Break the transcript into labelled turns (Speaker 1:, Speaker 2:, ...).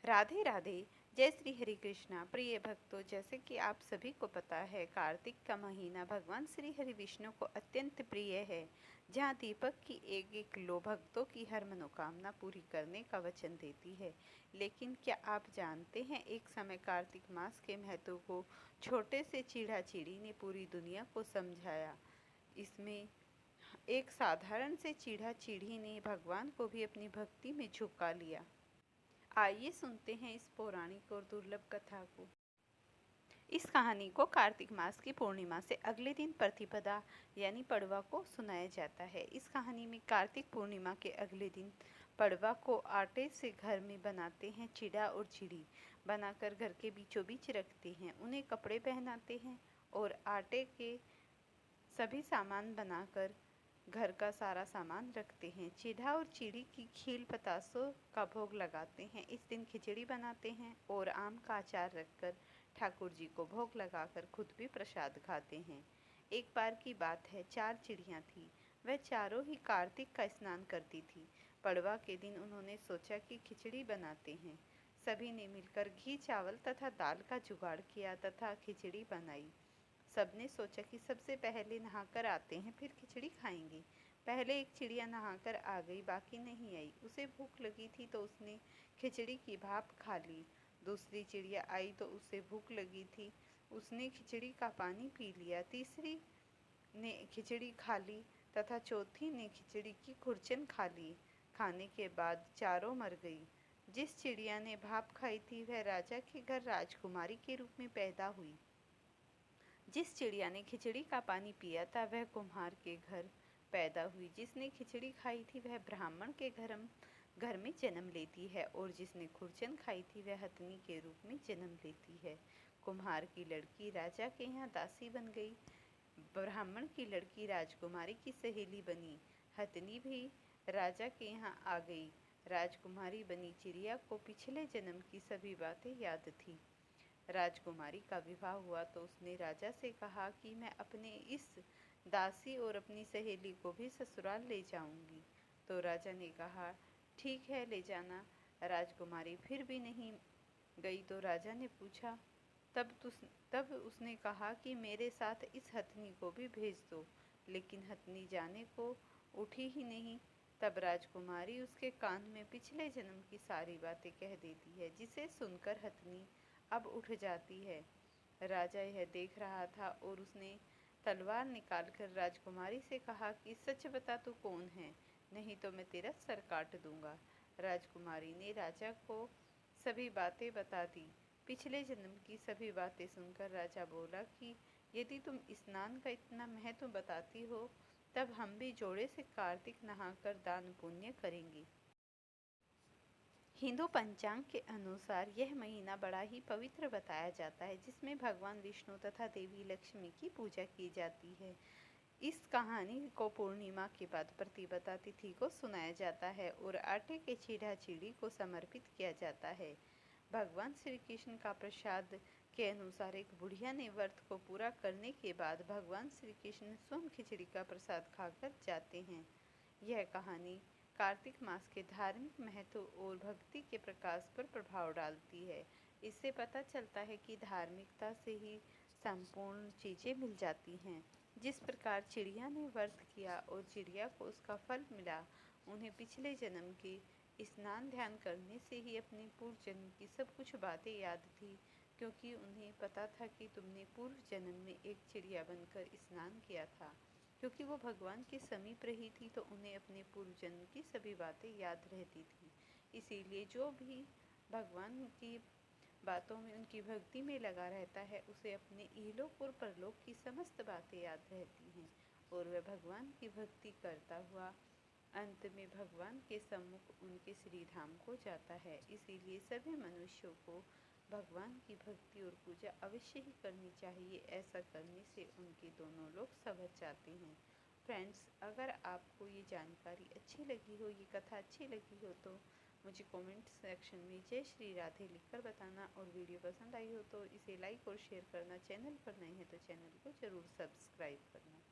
Speaker 1: राधे राधे। जय श्री हरि कृष्णा। प्रिय भक्तों, जैसे कि आप सभी को पता है, कार्तिक का महीना भगवान श्री हरि विष्णु को अत्यंत प्रिय है, जहाँ दीपक की एक एक लो भक्तों की हर मनोकामना पूरी करने का वचन देती है। लेकिन क्या आप जानते हैं, एक समय कार्तिक मास के महत्व को छोटे से चीड़ा चीड़ी ने पूरी दुनिया को समझाया। इसमें एक साधारण से चीड़ा चीड़ी ने भगवान को भी अपनी भक्ति में झुका लिया। आइए सुनते हैं इस पौराणिक और दुर्लभ कथा को। इस कहानी को कार्तिक मास की पूर्णिमा से अगले दिन प्रतिपदा यानी पड़वा को सुनाया जाता है। इस कहानी में कार्तिक पूर्णिमा के अगले दिन पड़वा को आटे से घर में बनाते हैं। चिड़ा और चिड़ी बनाकर घर के बीचों बीच रखते हैं, उन्हें कपड़े पहनाते हैं और आटे के सभी सामान बनाकर घर का सारा सामान रखते हैं। चिड़ा और चिड़ी की खील पतासों का भोग लगाते हैं। इस दिन खिचड़ी बनाते हैं और आम का अचार रखकर ठाकुर जी को भोग लगाकर खुद भी प्रसाद खाते हैं। एक बार की बात है, 4 चिड़ियाँ थीं। वह चारों ही कार्तिक का स्नान करती थी। पड़वा के दिन उन्होंने सोचा कि खिचड़ी बनाते हैं। सभी ने मिलकर घी, चावल तथा दाल का जुगाड़ किया तथा खिचड़ी बनाई। सबने सोचा कि सबसे पहले नहाकर आते हैं, फिर खिचड़ी खाएंगे। पहले एक चिड़िया नहाकर आ गई, बाकी नहीं आई। उसे भूख लगी थी तो उसने खिचड़ी की भाप खा ली। दूसरी चिड़िया आई तो उसे भूख लगी थी, उसने खिचड़ी का पानी पी लिया। तीसरी ने खिचड़ी खा ली तथा चौथी ने खिचड़ी की खुरचन खा ली। खाने के बाद चारों मर गई। जिस चिड़िया ने भाप खाई थी वह राजा के घर राजकुमारी के रूप में पैदा हुई। जिस चिड़िया ने खिचड़ी का पानी पिया था वह कुम्हार के घर पैदा हुई। जिसने खिचड़ी खाई थी वह ब्राह्मण के घर में जन्म लेती है और जिसने खुरचन खाई थी वह हथनी के रूप में जन्म लेती है। कुम्हार की लड़की राजा के यहाँ दासी बन गई। ब्राह्मण की लड़की राजकुमारी की सहेली बनी। हथनी भी राजा के यहाँ आ गई। राजकुमारी बनी चिड़िया को पिछले जन्म की सभी बातें याद थी। राजकुमारी का विवाह हुआ तो उसने राजा से कहा कि मैं अपने इस दासी और अपनी सहेली को भी ससुराल ले जाऊंगी। तो राजा ने कहा, ठीक है, ले जाना। राजकुमारी फिर भी नहीं गई तो राजा ने पूछा, तब उसने कहा कि मेरे साथ इस हथनी को भी भेज दो। लेकिन हथनी जाने को उठी ही नहीं। तब राजकुमारी उसके कान में पिछले जन्म की सारी बातें कह देती है, जिसे सुनकर हथनी अब उठ जाती है। राजा यह देख रहा था और उसने तलवार निकालकर राजकुमारी से कहा कि सच बता, तू कौन है, नहीं तो मैं तेरा सर काट दूंगा। राजकुमारी ने राजा को सभी बातें बता दी। पिछले जन्म की सभी बातें सुनकर राजा बोला कि यदि तुम स्नान का इतना महत्व बताती हो, तब हम भी जोड़े से कार्तिक नहाकर दान पुण्य करेंगे। हिंदू पंचांग के अनुसार यह महीना बड़ा ही पवित्र बताया जाता है, जिसमें भगवान विष्णु तथा देवी लक्ष्मी की पूजा की जाती है। इस कहानी को पूर्णिमा के बाद प्रतिपदा तिथि को सुनाया जाता है और आटे के चीड़ा चीड़ी को समर्पित किया जाता है। भगवान श्री कृष्ण का प्रसाद के अनुसार एक बुढ़िया ने व्रत को पूरा करने के बाद भगवान श्री कृष्ण स्वयं खिचड़ी का प्रसाद खाकर जाते हैं। यह कहानी कार्तिक मास के धार्मिक महत्व और भक्ति के प्रकाश पर प्रभाव डालती है। इससे पता चलता है कि धार्मिकता से ही संपूर्ण चीज़ें मिल जाती हैं। जिस प्रकार चिड़िया ने व्रत किया और चिड़िया को उसका फल मिला, उन्हें पिछले जन्म के स्नान ध्यान करने से ही अपने पूर्व जन्म की सब कुछ बातें याद थी, क्योंकि उन्हें पता था कि तुमने पूर्व जन्म में एक चिड़िया बनकर स्नान किया था। क्योंकि वो भगवान के समीप रही थी तो उन्हें अपने पूर्व जन्म की सभी बातें याद रहती थी। इसीलिए जो भी भगवान की बातों में, उनकी भक्ति में लगा रहता है, उसे अपने इहलोक और परलोक की समस्त बातें याद रहती हैं और वह भगवान की भक्ति करता हुआ अंत में भगवान के सम्मुख उनके श्री धाम को जाता है। इसीलिए सभी मनुष्यों को भगवान की भक्ति और पूजा अवश्य ही करनी चाहिए। ऐसा करने से उनके दोनों लोग संवर जाते हैं। फ्रेंड्स, अगर आपको ये जानकारी अच्छी लगी हो, ये कथा अच्छी लगी हो, तो मुझे कमेंट सेक्शन में जय श्री राधे लिखकर बताना और वीडियो पसंद आई हो तो इसे लाइक और शेयर करना। चैनल पर नए हैं तो चैनल को ज़रूर सब्सक्राइब करना।